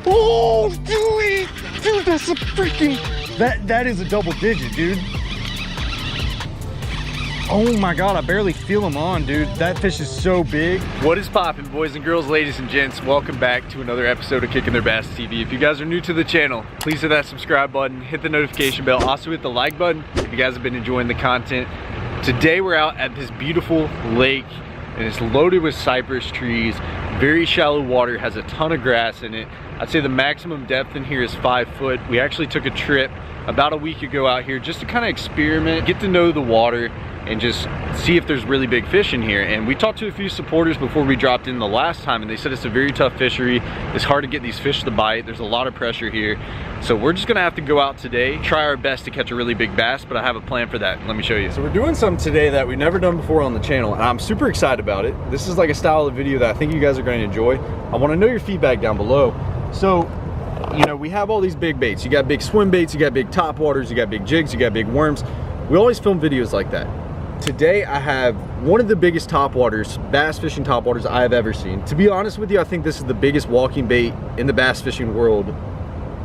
Oh, dude, that's a freaking, that is a double digit, dude. Oh my God, I barely feel him on, dude. That fish is so big. What is poppin', boys and girls, ladies and gents? Welcome back to another episode of Kicking Their Bass TV. If you guys are new to the channel, please hit that subscribe button, hit the notification bell, also hit the like button if you guys have been enjoying the content. Today we're out at this beautiful lake and it's loaded with cypress trees, very shallow water, has a ton of grass in it. I'd say the maximum depth in here is 5 foot. We actually took a trip about a week ago out here just to kind of experiment, get to know the water, and just see if there's really big fish in here. And we talked to a few supporters before we dropped in the last time, and they said it's a very tough fishery. It's hard to get these fish to bite. There's a lot of pressure here. So we're just gonna have to go out today, try our best to catch a really big bass, but I have a plan for that. Let me show you. So we're doing something today that we've never done before on the channel, and I'm super excited about it. This is like a style of video that I think you guys are gonna enjoy. I wanna know your feedback down below. So, you know, we have all these big baits. You got big swim baits, you got big top waters, you got big jigs, you got big worms. We always film videos like that. Today I have one of the biggest topwaters, bass fishing topwaters I have ever seen. To be honest with you, I think this is the biggest walking bait in the bass fishing world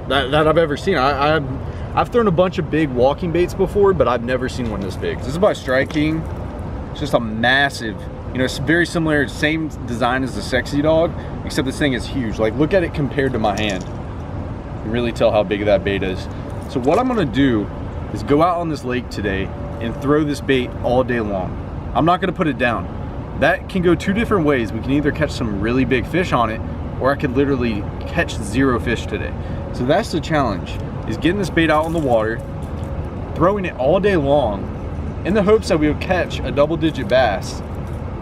that I've ever seen. I've thrown a bunch of big walking baits before, but I've never seen one this big. This is by Strike King. It's just a massive, you know, it's very similar, same design as the Sexy Dog, except this thing is huge. Like, look at it compared to my hand. You can really tell how big that bait is. So what I'm gonna do is go out on this lake today and throw this bait all day long. I'm not gonna put it down. That can go two different ways. We can either catch some really big fish on it, or I could literally catch 0 fish today. So that's the challenge, is getting this bait out on the water, throwing it all day long, in the hopes that we'll catch a double-digit bass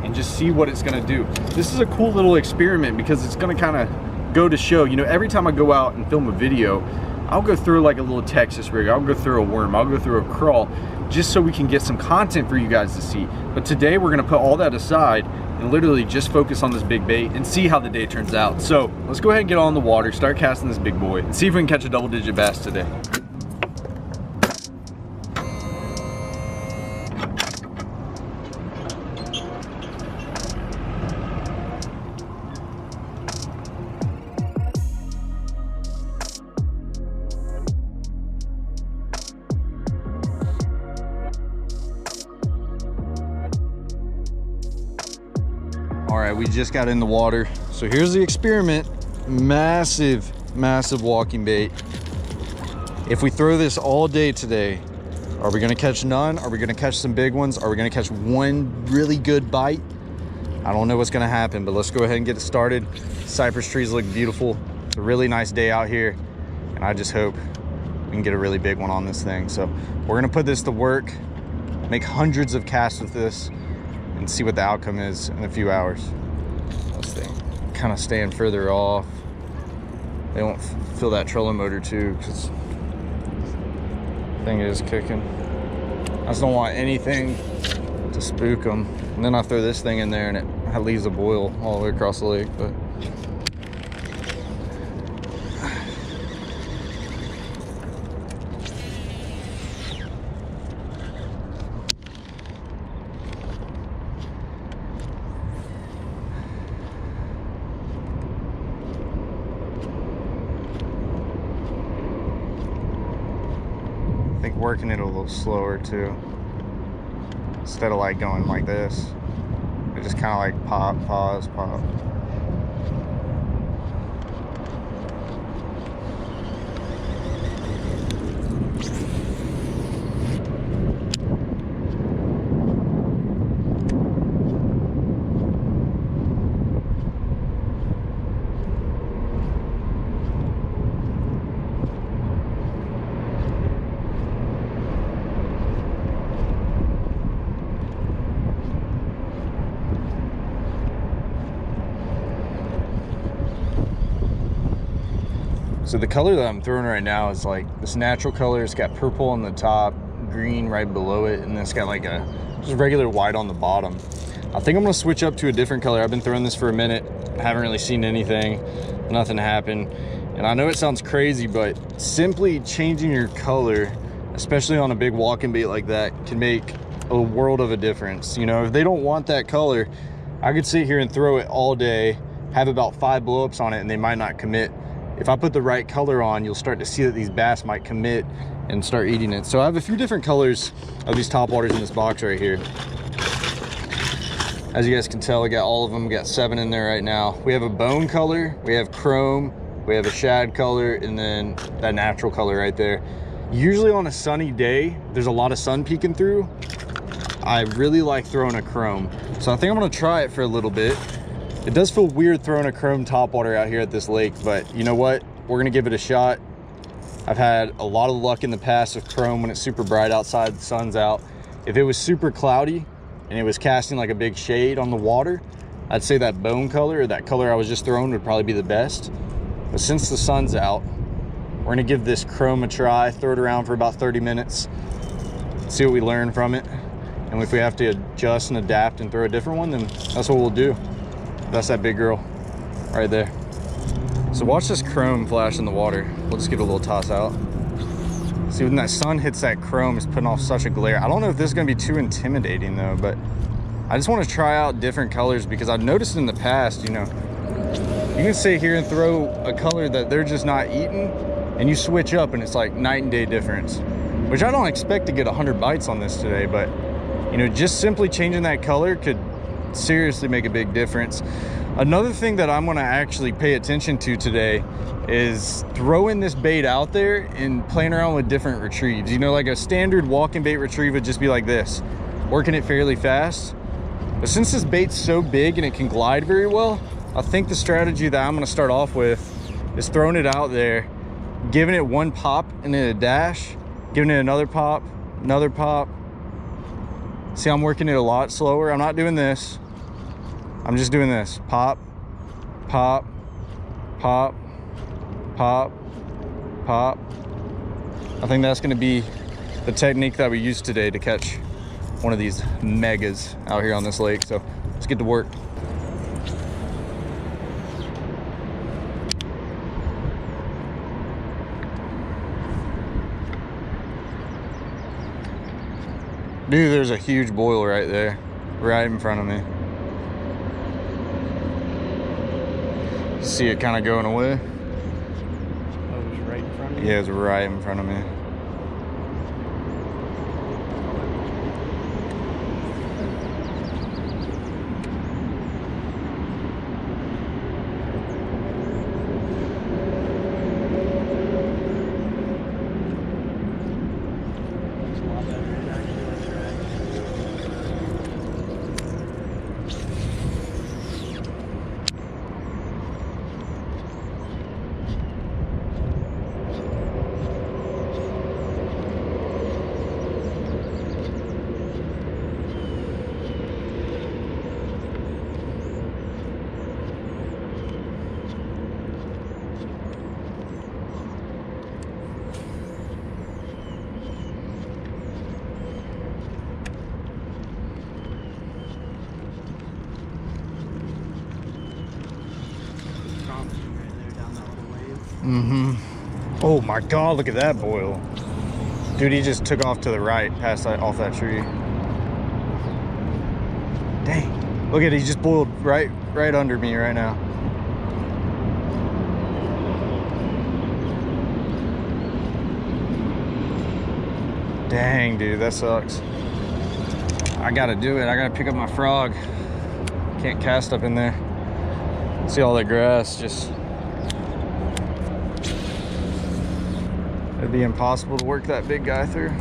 and just see what it's gonna do. This is a cool little experiment because it's gonna kind of go to show, you know, every time I go out and film a video, I'll go through like a little Texas rig, I'll go through a worm, I'll go through a crawl, just so we can get some content for you guys to see. But today we're gonna put all that aside and literally just focus on this big bait and see how the day turns out. So let's go ahead and get on the water, start casting this big boy, and see if we can catch a double-digit bass today. All right, we just got in the water. So here's the experiment. Massive, massive walking bait. If we throw this all day today, are we gonna catch none? Are we gonna catch some big ones? Are we gonna catch one really good bite? I don't know what's gonna happen, but let's go ahead and get it started. Cypress trees look beautiful. It's a really nice day out here, and I just hope we can get a really big one on this thing. So we're gonna put this to work, make hundreds of casts with this, and see what the outcome is in a few hours. This thing kind of staying further off. They won't feel that trolling motor too, because the thing is kicking. I just don't want anything to spook them. And then I throw this thing in there and it leaves a boil all the way across the lake. But I think working it a little slower too, instead of like going like this, it just kind of like pop, pause, pop. So the color that I'm throwing right now is like this natural color. It's got purple on the top, green right below it, and then it's got like a just regular white on the bottom. I think I'm gonna switch up to a different color. I've been throwing this for a minute. I haven't really seen anything, nothing happen. And I know it sounds crazy, but simply changing your color, especially on a big walking bait like that, can make a world of a difference. You know, if they don't want that color, I could sit here and throw it all day, have about 5 blow-ups on it, and they might not commit. if I put the right color on, you'll start to see that these bass might commit and start eating it. So I have a few different colors of these top waters in this box right here. As you guys can tell, we got all of them. We got 7 in there right now. We have a bone color, we have chrome, we have a shad color, and then that natural color right there. Usually on a sunny day, there's a lot of sun peeking through. I really like throwing a chrome. So I think I'm gonna try it for a little bit. It does feel weird throwing a chrome topwater out here at this lake, but you know what? We're gonna give it a shot. I've had a lot of luck in the past with chrome when it's super bright outside, the sun's out. If it was super cloudy and it was casting like a big shade on the water, I'd say that bone color, or that color I was just throwing, would probably be the best. But since the sun's out, we're gonna give this chrome a try, throw it around for about 30 minutes, see what we learn from it. And if we have to adjust and adapt and throw a different one, then that's what we'll do. That's that big girl right there. So watch this chrome flash in the water. We'll just give it a little toss out. See, when that sun hits that chrome, it's putting off such a glare. I don't know if this is gonna be too intimidating though, but I just wanna try out different colors because I've noticed in the past, you know, you can sit here and throw a color that they're just not eating and you switch up and it's like night and day difference, which I don't expect to get 100 bites on this today, but you know, just simply changing that color could seriously make a big difference. Another thing that I'm gonna actually pay attention to today is throwing this bait out there and playing around with different retrieves. You know, like a standard walking bait retrieve would just be like this, working it fairly fast. But since this bait's so big and it can glide very well, I think the strategy that I'm gonna start off with is throwing it out there, giving it one pop and then a dash, giving it another pop. See, I'm working it a lot slower. I'm not doing this. I'm just doing this. Pop, pop, pop, pop, pop. I think that's gonna be the technique that we use today to catch one of these megas out here on this lake. So let's get to work. Dude, there's a huge boil right there, right in front of me. See it kind of going away? Oh, it was right in front of you? Yeah, it's right in front of me. Oh my God, look at that boil. Dude, he just took off to the right, past that, off that tree. Dang, look at it, he just boiled right under me right now. Dang, dude, that sucks. I gotta do it, I gotta pick up my frog. Can't cast up in there. See all that grass, just, it'd be impossible to work that big guy through.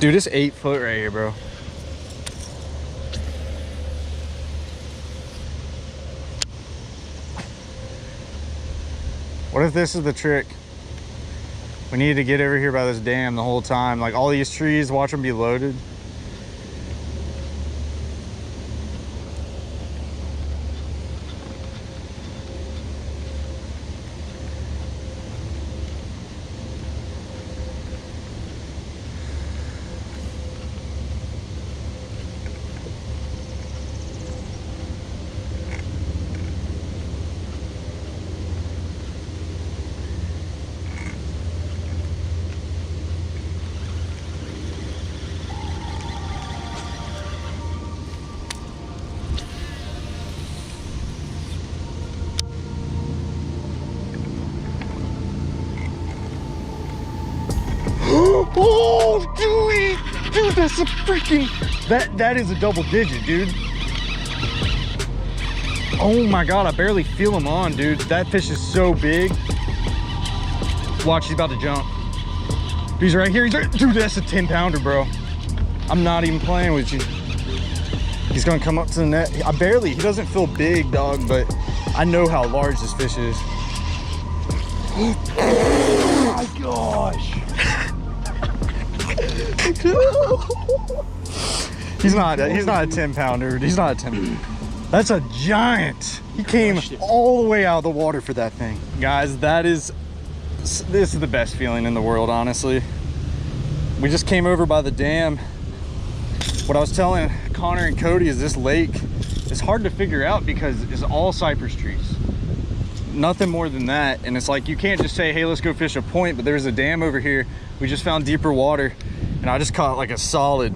Dude, it's 8 foot right here, bro. What if this is the trick? We need to get over here by this dam the whole time. Like all these trees, watch them be loaded. Oh, dude, that's a freaking, that is a double digit, dude. Oh my God, I barely feel him on, dude. That fish is so big. Watch, he's about to jump. He's right here, dude, that's a 10 pounder, bro. I'm not even playing with you. He's gonna come up to the net. He doesn't feel big, dog, but I know how large this fish is. Oh my gosh. He's not a 10 pounder. He's not a 10. That's a giant. He came all the way out of the water for that thing. Guys, this is the best feeling in the world, honestly. We just came over by the dam. What I was telling Connor and Cody is this lake is hard to figure out because it's all cypress trees. Nothing more than that. And it's like, you can't just say, hey, let's go fish a point, but there's a dam over here. We just found deeper water and I just caught like a solid,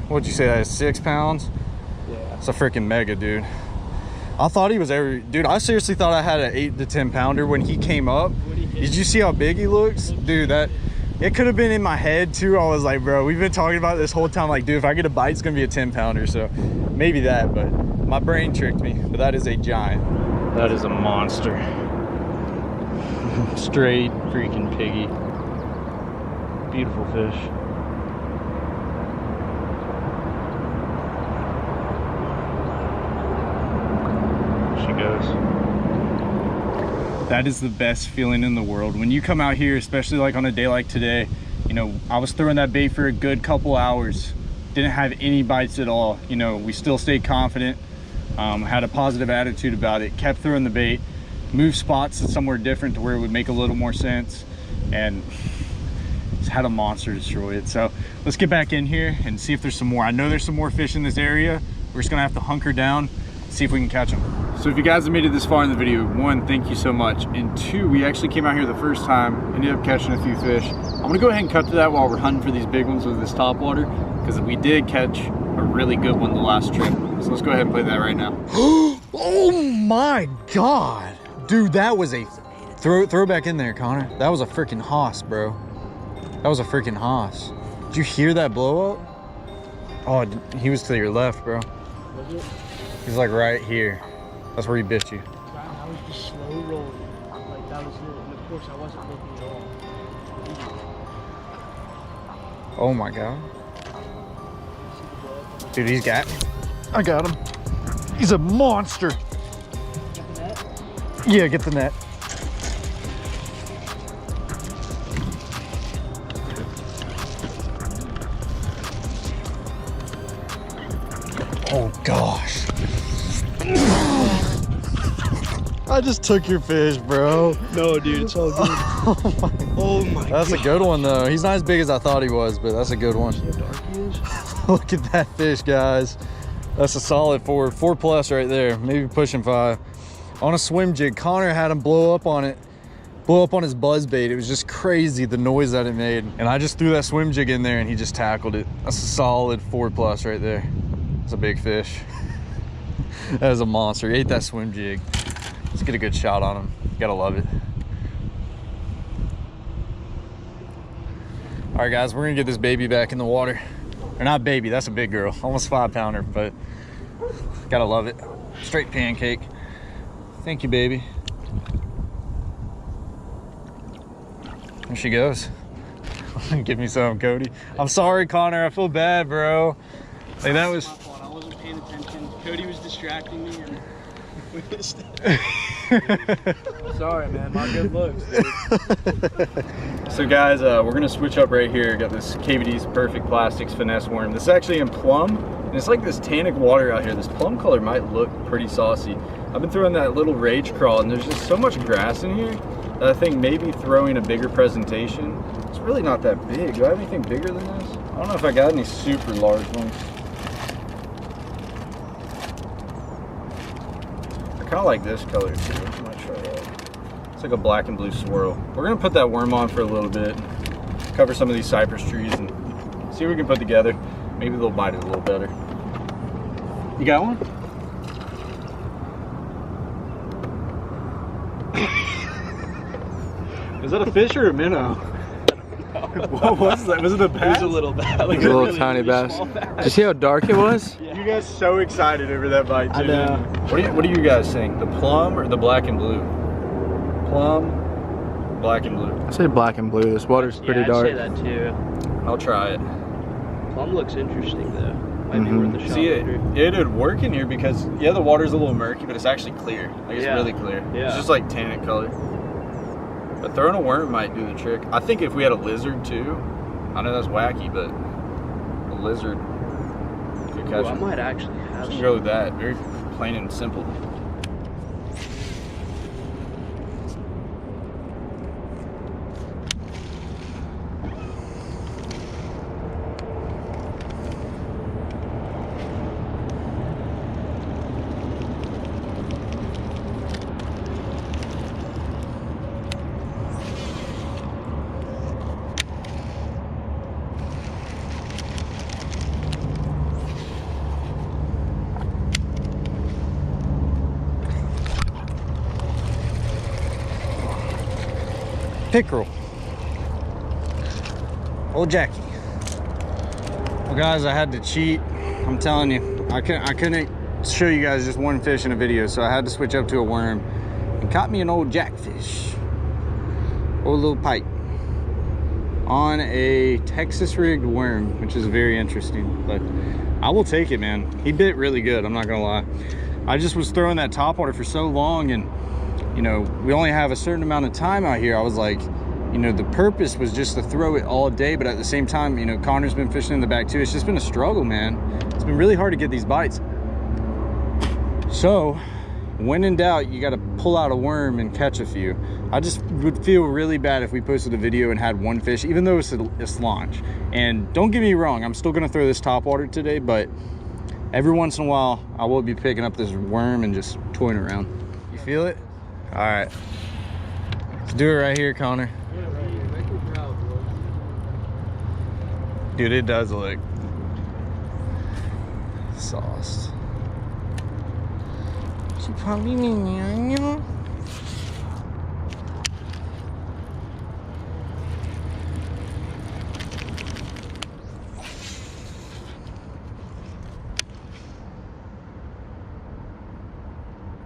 what'd you say, that is 6 pounds? Yeah. It's a freaking mega, dude. I thought he was dude, I seriously thought I had an 8 to 10 pounder when he came up. Did you see how big he looks? Dude, it could have been in my head too. I was like, bro, we've been talking about this whole time. Like, dude, if I get a bite, it's gonna be a 10 pounder. So maybe that, but my brain tricked me. But that is a giant. That is a monster. Straight freaking piggy. Beautiful fish. She goes. That is the best feeling in the world. When you come out here, especially like on a day like today, you know, I was throwing that bait for a good couple hours. Didn't have any bites at all. You know, we still stayed confident. Had a positive attitude about it. Kept throwing the bait. Moved spots to somewhere different to where it would make a little more sense. And just had a monster destroy it. So let's get back in here and see if there's some more. I know there's some more fish in this area. We're just gonna have to hunker down, see if we can catch them. So if you guys have made it this far in the video, 1, thank you so much. And 2, we actually came out here the first time, ended up catching a few fish. I'm gonna go ahead and cut to that while we're hunting for these big ones with this topwater, because we did catch a really good one the last trip. So let's go ahead and play that right now. Oh my God. Dude, that was a, throw back in there, Connor. That was a freaking hoss, bro. That was a freaking hoss. Did you hear that blow up? Oh, he was to your left, bro. Was it? He's like right here. That's where he bit you. Wow, I was just slow rolling. Like that was it. And of course I wasn't looking at all. Oh my God. Dude, he's got me. I got him. He's a monster. Get the net? Yeah, get the net. Oh gosh. I just took your fish, bro. No, dude, it's all good. Oh my God. That's a good one though. He's not as big as I thought he was, but that's a good one. See how dark he is? Look at that fish, guys. That's a solid 4 plus right there, maybe pushing 5. On a swim jig. Connor had him blow up on it, blow up on his buzz bait. It was just crazy the noise that it made. And I just threw that swim jig in there and he just tackled it. That's a solid 4 plus right there. It's a big fish. That is a monster. He ate that swim jig. Let's get a good shot on him. Gotta love it. All right, guys, we're gonna get this baby back in the water. Or not baby, that's a big girl. Almost 5 pounder, but gotta love it. Straight pancake. Thank you, baby. There she goes. Give me some, Cody. I'm sorry, Connor. I feel bad, bro. Like that was. My fault. I wasn't paying attention. Cody was distracting me, and we missed it. Sorry, man. My good looks. So, guys, we're gonna switch up right here. Got this KVD's Perfect Plastics Finesse Worm. This is actually in plum, and it's like this tannic water out here. This plum color might look pretty saucy. I've been throwing that little rage crawl, and there's just so much grass in here that I think maybe throwing a bigger presentation. It's really not that big. Do I have anything bigger than this? I don't know if I got any super large ones. I kind of like this color too. I might try that. It's like a black and blue swirl. We're gonna put that worm on for a little bit, cover some of these cypress trees, and see what we can put together. Maybe they'll bite it a little better. You got one? Is that a fish or a minnow? What was that? Was it a bass? It was a little bass. Like a little tiny bass. Did you see how dark it was? Yeah. You guys so excited over that bite too. I know. What do you guys think? The plum or the black and blue? Plum, black and blue. I say black and blue. This water's pretty dark. I'd say that too. I'll try it. Plum looks interesting though. Might be worth a shot. See, it would work in here because yeah, the water's a little murky, but it's actually clear. Like it's really clear. Yeah. It's just like tannic color. But throwing a worm might do the trick. I think if we had a lizard too, I know that's wacky, but a lizard could catch I it. might actually have Just go with that. Very plain and simple. Pickerel. Old Jackie. Well, guys, I had to cheat. I'm telling you, I couldn't show you guys just one fish in a video, so I had to switch up to a worm and caught me an old jackfish, old little pike, on a Texas rigged worm, which is very interesting. But I will take it, man. He bit really good. I'm not gonna lie. I just was throwing that topwater for so long, and you know, we only have a certain amount of time out here. I was like, you know, the purpose was just to throw it all day, but at the same time, you know, Connor's been fishing in the back too. It's just been a struggle, man. It's been really hard to get these bites. So when in doubt, you got to pull out a worm and catch a few. I just would feel really bad if we posted a video and had one fish, even though it's a launch. And don't get me wrong, I'm still gonna throw this topwater today, but every once in a while, I will be picking up this worm and just toying around. You feel it? All right, let's do it right here, Connor. Dude, it does look sauced. She probably mean, you know.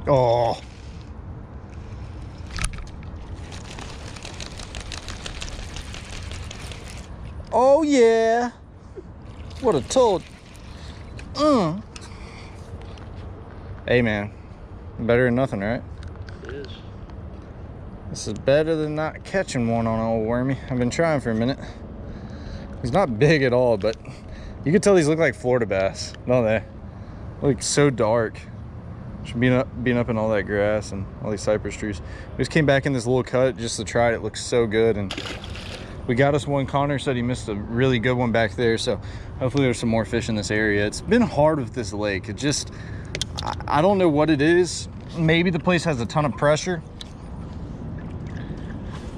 Oh. Oh yeah. What a toad. Hey man, better than nothing, right? It is. This is better than not catching one on old wormy. I've been trying for a minute. He's not big at all, but you can tell these look like Florida bass, don't they? Look so dark. Should be being up in all that grass and all these cypress trees. We just came back in this little cut just to try it. It looks so good, and we got us one. Connor said he missed a really good one back there, so hopefully there's some more fish in this area. It's been hard with this lake. It just, I don't know what it is. Maybe the place has a ton of pressure,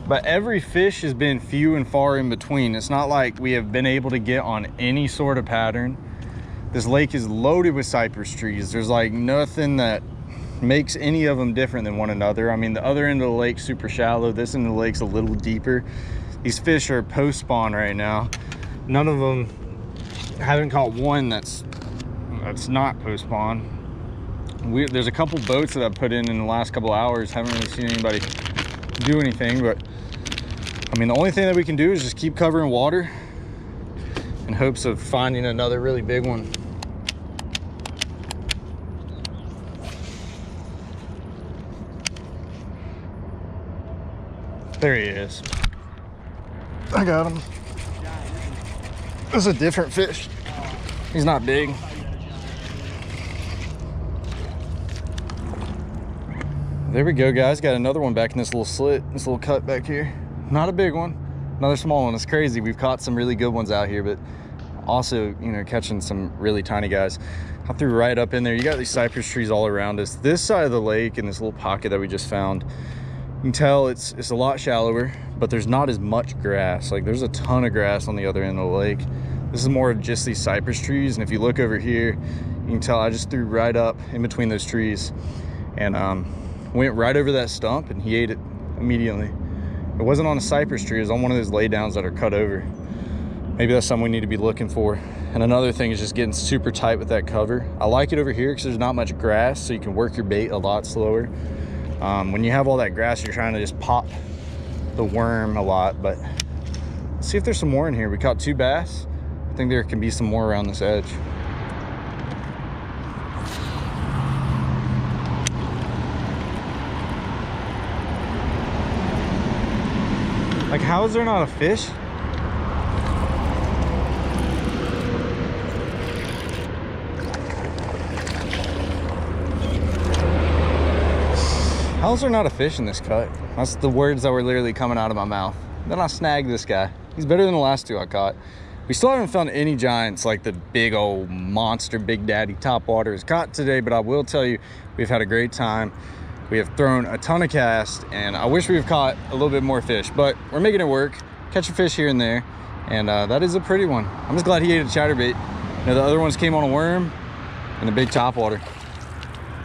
but every fish has been few and far in between. It's not like we have been able to get on any sort of pattern. This lake is loaded with cypress trees. There's like nothing that makes any of them different than one another. I mean, the other end of the lake's super shallow. This end of the lake's a little deeper. These fish are post spawn right now. None of them, haven't caught one that's not post spawn. There's a couple boats that I've put in the last couple hours. Haven't really seen anybody do anything, but I mean, the only thing that we can do is just keep covering water in hopes of finding another really big one. There he is. I got him. This is a different fish. He's not big. There we go, guys. Got another one back in this little slit, this little cut back here. Not a big one, another small one. It's crazy. We've caught some really good ones out here, but also, you know, catching some really tiny guys. I threw right up in there. You got these cypress trees all around us. This side of the lake, in this little pocket that we just found, you can tell it's a lot shallower, but there's not as much grass. Like, there's a ton of grass on the other end of the lake. This is more of just these cypress trees, and if you look over here, you can tell I just threw right up in between those trees and went right over that stump, and he ate it immediately. It wasn't on a cypress tree, it was on one of those laydowns that are cut over. Maybe that's something we need to be looking for. And another thing is just getting super tight with that cover. I like it over here because there's not much grass, so you can work your bait a lot slower. When you have all that grass, you're trying to just pop the worm a lot. But let's see if there's some more in here. We caught 2 bass. I think there can be some more around this edge. Like, how is there not a fish? How is there not a fish in this cut? That's the words that were literally coming out of my mouth. Then I snagged this guy. He's better than the last 2 I caught. We still haven't found any giants like the big old monster Big Daddy Topwater is caught today, but I will tell you, we've had a great time. We have thrown a ton of casts, and I wish we've caught a little bit more fish, but we're making it work. Catch a fish here and there, and that is a pretty one. I'm just glad he ate a chatterbait. You know, the other ones came on a worm and a big topwater.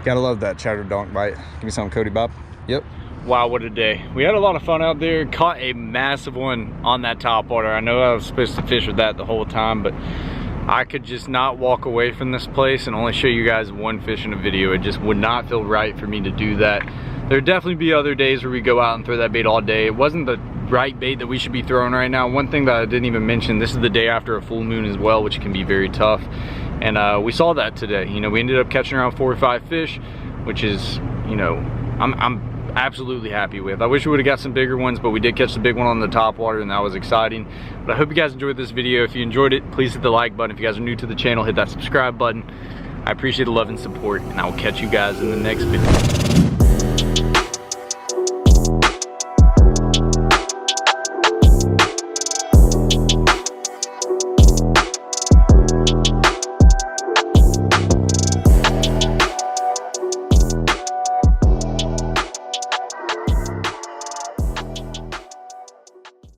Gotta love that chatter donk bite. Give me some, Cody Bob. Yep. Wow, what a day. We had a lot of fun out there. Caught a massive one on that topwater. I know I was supposed to fish with that the whole time, but I could just not walk away from this place and only show you guys one fish in a video. It just would not feel right for me to do that. There'd definitely be other days where we go out and throw that bait all day. It wasn't the right bait that we should be throwing right now. One thing that I didn't even mention, this is the day after a full moon as well, which can be very tough. And we saw that today. You know, we ended up catching around 4 or 5 fish, which is, you know, I'm absolutely happy with. I wish we would have got some bigger ones, but we did catch the big one on the topwater, and that was exciting. But I hope you guys enjoyed this video. If you enjoyed it, please hit the like button. If you guys are new to the channel, hit that subscribe button. I appreciate the love and support, and I will catch you guys in the next video.